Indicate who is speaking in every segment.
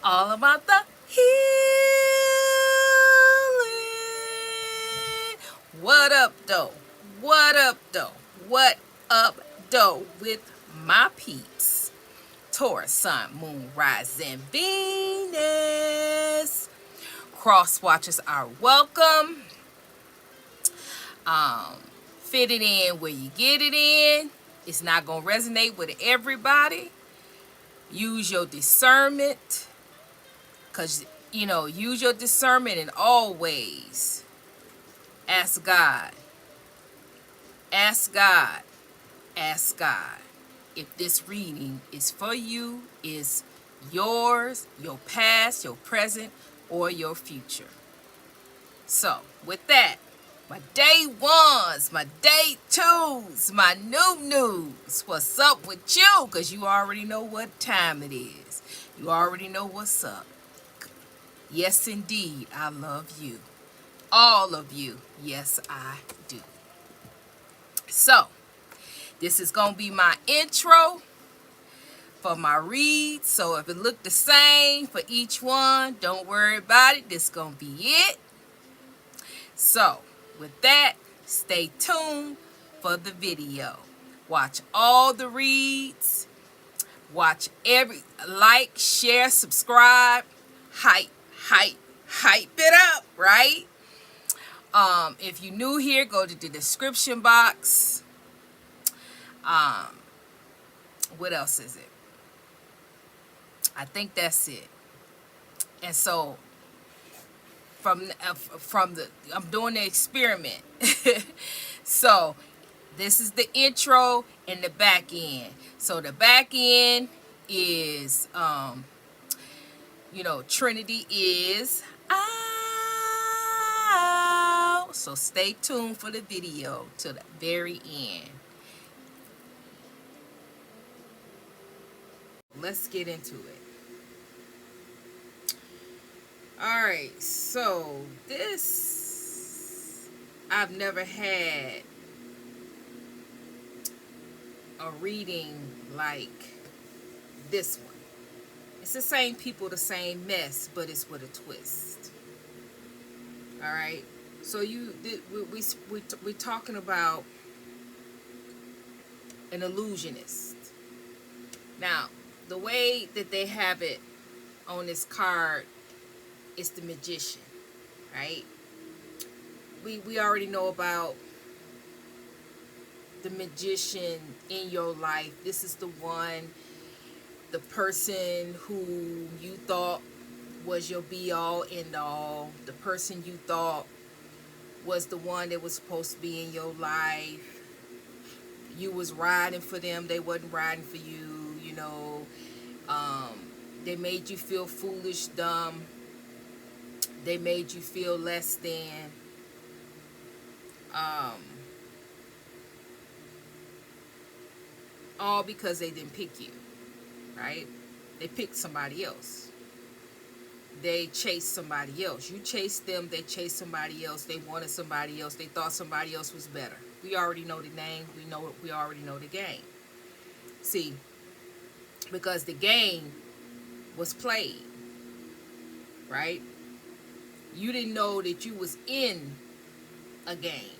Speaker 1: all about the healing. What up, though? What up, though? What up, though? With my peeps, Taurus, Sun, Moon, Rising, Venus. Cross watchers are welcome. Um, Fit it in where you get it in. It's not gonna resonate with everybody. Use your discernment. Because, use your discernment in all ways. Ask God. Ask God. Ask God. If this reading is for you, is yours, your past, your present, or your future. So, with that, my day ones, my day twos, my new news. What's up with you? Because you already know what time it is. You already know what's up. Yes, indeed, I love you. All of you. Yes, I do. So, this is going to be my intro for my read. So, if it look the same for each one, don't worry about it. This is going to be it. So, with that, stay tuned for the video. Watch all the reads. Watch every like, share, subscribe. Hype it up, right? If you're new here, go to the description box. What else is it? I think that's it. And so from the I'm doing the experiment. So this is the intro and the back end. So the back end is Trinity is out. So stay tuned for the video to the very end. Let's get into it. Alright, so this, I've never had a reading like this one. It's the same people, the same mess, but it's with a twist. Alright, so we're talking about an illusionist. Now, the way that they have it on this card is the magician, right? We already know about the magician in your life. This is the one, the person who you thought was your be-all, end-all. The person you thought was the one that was supposed to be in your life. You was riding for them. They wasn't riding for you, They made you feel foolish, dumb. They made you feel less than. All because they didn't pick you, right? They picked somebody else. They chased somebody else. You chased them, they chased somebody else. They wanted somebody else. They thought somebody else was better. We already know the name. We already know the game. See, because the game was played, right? You didn't know that you was in a game.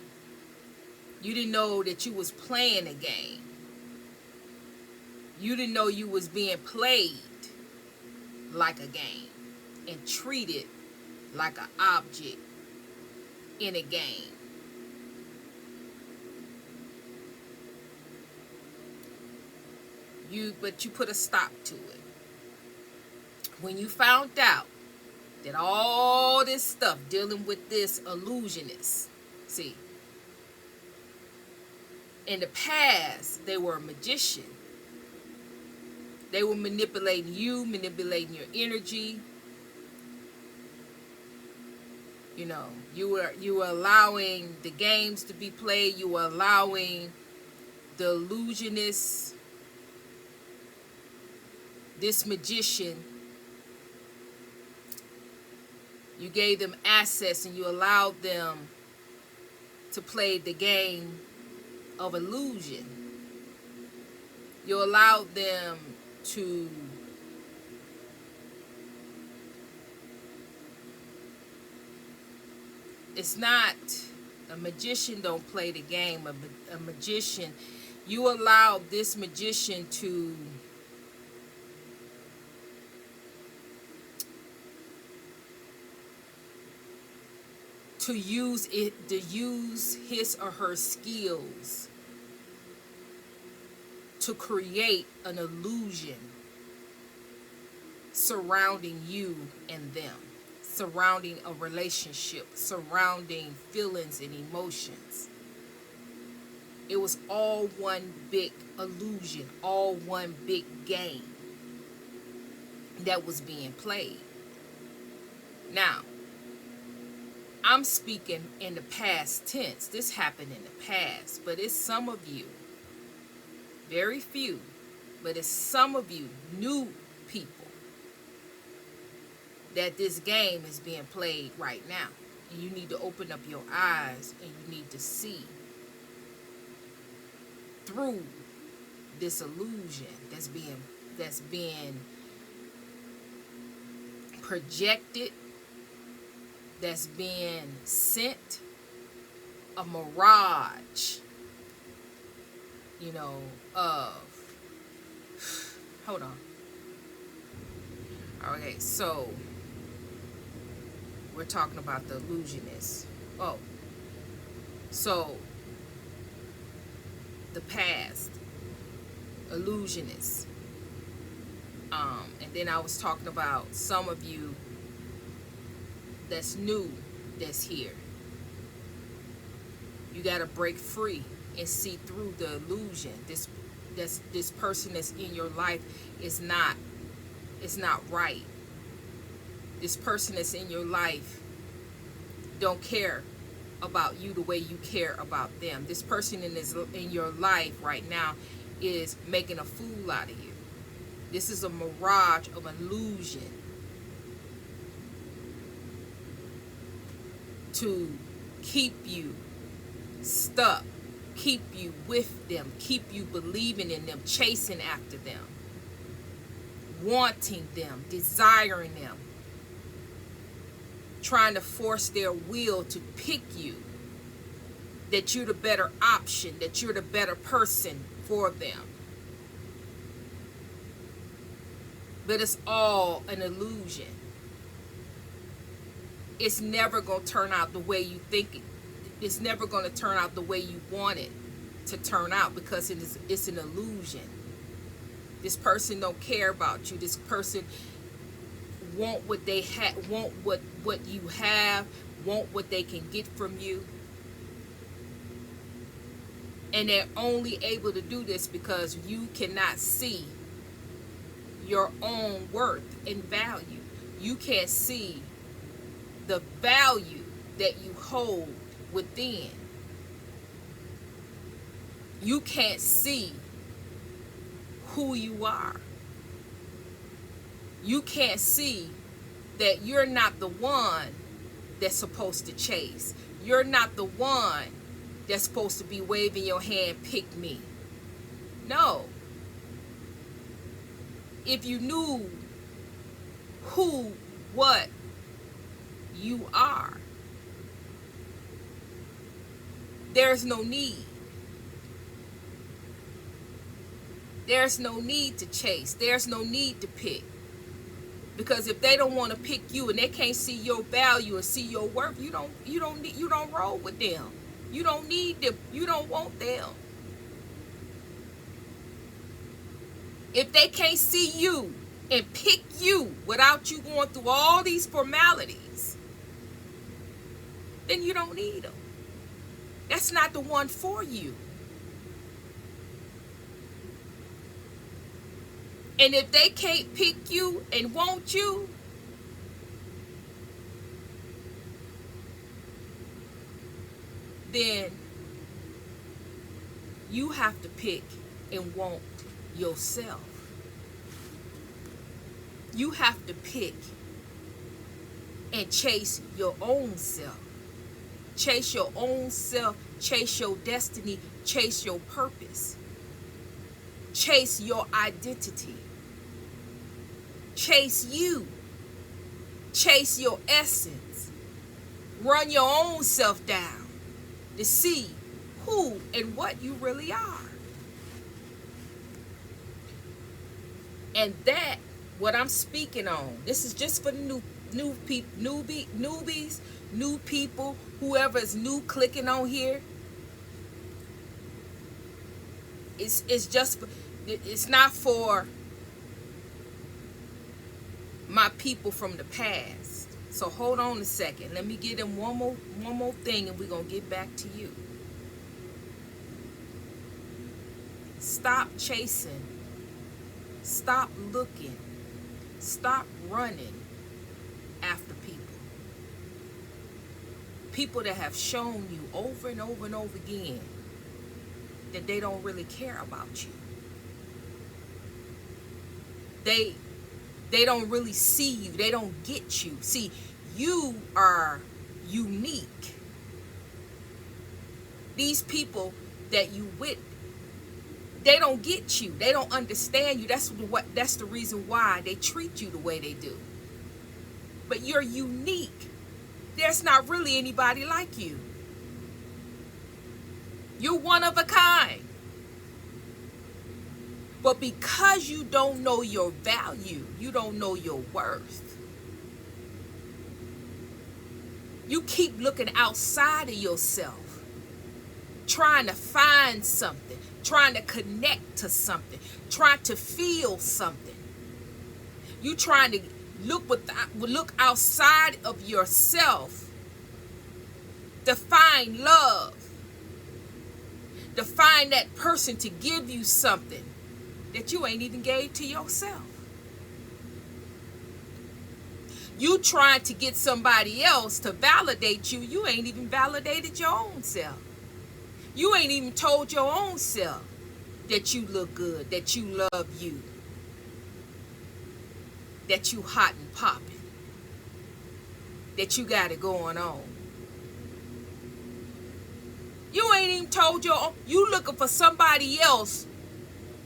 Speaker 1: You didn't know that you was playing a game. You didn't know you was being played like a game and treated like an object in a game. But you put a stop to it. When you found out that all this stuff dealing with this illusionist, see, in the past, they were a magician. They were manipulating you, manipulating your energy. You were allowing the games to be played. You were allowing the illusionist, this magician, you gave them access and you allowed them to play the game of illusion. You allowed them to It's not, a magician don't play the game. A magician, you allow this magician to use his or her skills to create an illusion surrounding you and them, surrounding a relationship, surrounding feelings and emotions. It was all one big illusion, all one big game that was being played. Now, I'm speaking in the past tense. This happened in the past, but it's some of you, very few, but it's some of you new people that this game is being played right now. And you need to open up your eyes and you need to see through this illusion that's being projected, that's being sent, a mirage, of, hold on. Okay, so we're talking about the illusionist. Oh, so the past, illusionist. And then I was talking about some of you that's new, that's here. You got to break free and see through the illusion. This person that's in your life is not right. This person that's in your life don't care about you the way you care about them. This person in your life right now is making a fool out of you. This is a mirage of illusion to keep you stuck, keep you with them, keep you believing in them, chasing after them, wanting them, desiring them, trying to force their will to pick you, that you're the better option, that you're the better person for them. But it's all an illusion. It's never going to turn out the way you think it. It's never going to turn out the way you want it to turn out, because it's an illusion. This person don't care about you. This person want what they have, want what you have, want what they can get from you. And they're only able to do this because you cannot see your own worth and value. You can't see the value that you hold within. You can't see who you are. You can't see that you're not the one that's supposed to chase. You're not the one that's supposed to be waving your hand, pick me. No. If you knew who, what you are, there's no need. There's no need to chase. There's no need to pick. Because if they don't want to pick you and they can't see your value and see your worth, you don't roll with them. You don't need them. You don't want them. If they can't see you and pick you without you going through all these formalities, then you don't need them. That's not the one for you. And if they can't pick you and want you, then you have to pick and want yourself. You have to pick and chase your own self. Chase your own self. Chase your destiny. Chase your purpose. Chase your identity. Chase you. Chase your essence. Run your own self down to see who and what you really are. And that, what I'm speaking on, this is just for the newbies, new people, whoever is new clicking on here. It's just, it's not for my people from the past. So hold on a second. Let me get them one more thing, and we're gonna get back to you. Stop chasing. Stop looking. Stop running after people. People that have shown you over and over and over again that they don't really care about you. They don't really see you. They don't get you. See, you are unique. These people that you with, they don't get you. They don't understand you. That's the reason why they treat you the way they do. But you're unique. There's not really anybody like you. You're one of a kind. But because you don't know your value, you don't know your worth, you keep looking outside of yourself, trying to find something, trying to connect to something, trying to feel something. You trying to look outside of yourself to find love, to find that person to give you something that you ain't even gave to yourself. You trying to get somebody else to validate you. You ain't even validated your own self. You ain't even told your own self that you look good, that you love you, that you hot and popping, that you got it going on. You ain't even told your own. You looking for somebody else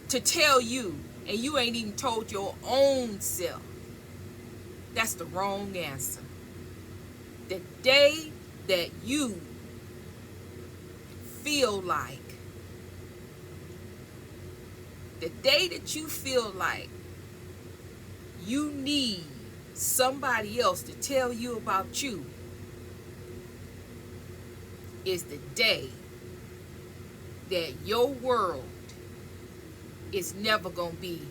Speaker 1: to tell you, and you ain't even told your own self. That's the wrong answer. The day that you feel like, you need somebody else to tell you about you is the day that your world is never going to be,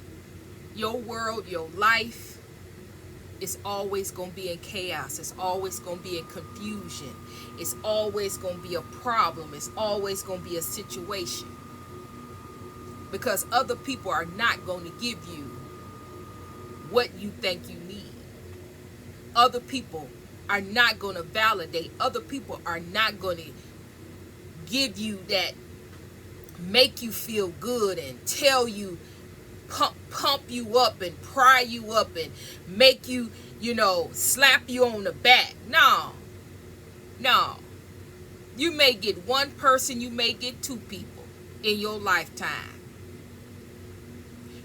Speaker 1: your world, your life is always going to be in chaos. It's always going to be in confusion. It's always going to be a problem. It's always going to be a situation. Because other people are not going to give you what you think you need. Other people are not going to validate. Other people are not going to give you that, make you feel good and tell you, pump you up and pry you up and make you, slap you on the back. No. You may get one person, you may get two people in your lifetime.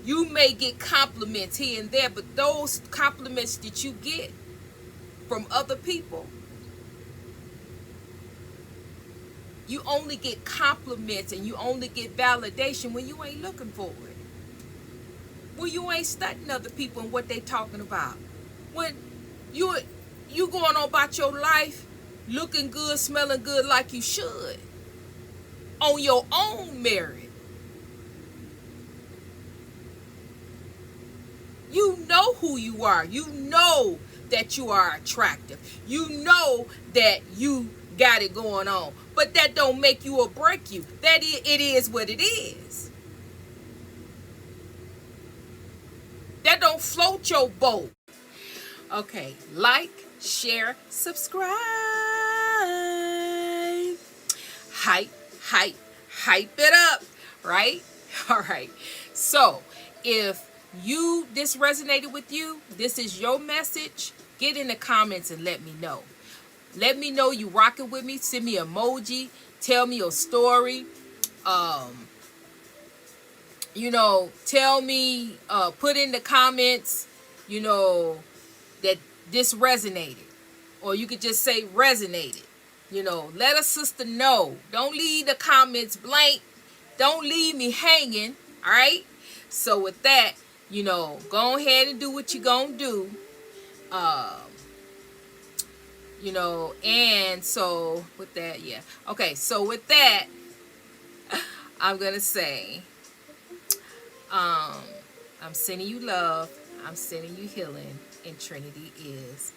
Speaker 1: You may get compliments here and there, but those compliments that you get from other people, you only get compliments and you only get validation when you ain't looking for it. When you ain't studying other people and what they talking about. When you going on about your life looking good, smelling good like you should, on your own merit. You know who you are. You know that you are attractive. You know that you got it going on. But that don't make you or break you. It is what it is. That don't float your boat. Okay, like, share, subscribe. Hype it up, right? All right. So, if this resonated with you, this is your message, get in the comments and let me know. Let me know you rocking with me. Send me an emoji. Tell me your story. Tell me, put in the comments, that this resonated or you could just say resonated. Let a sister know. Don't leave the comments blank. Don't leave me hanging. All right. So with that, go ahead and do what you gonna do. Um, and so with that, yeah. Okay, so with that, I'm gonna say, I'm sending you love, I'm sending you healing, and Trinity is.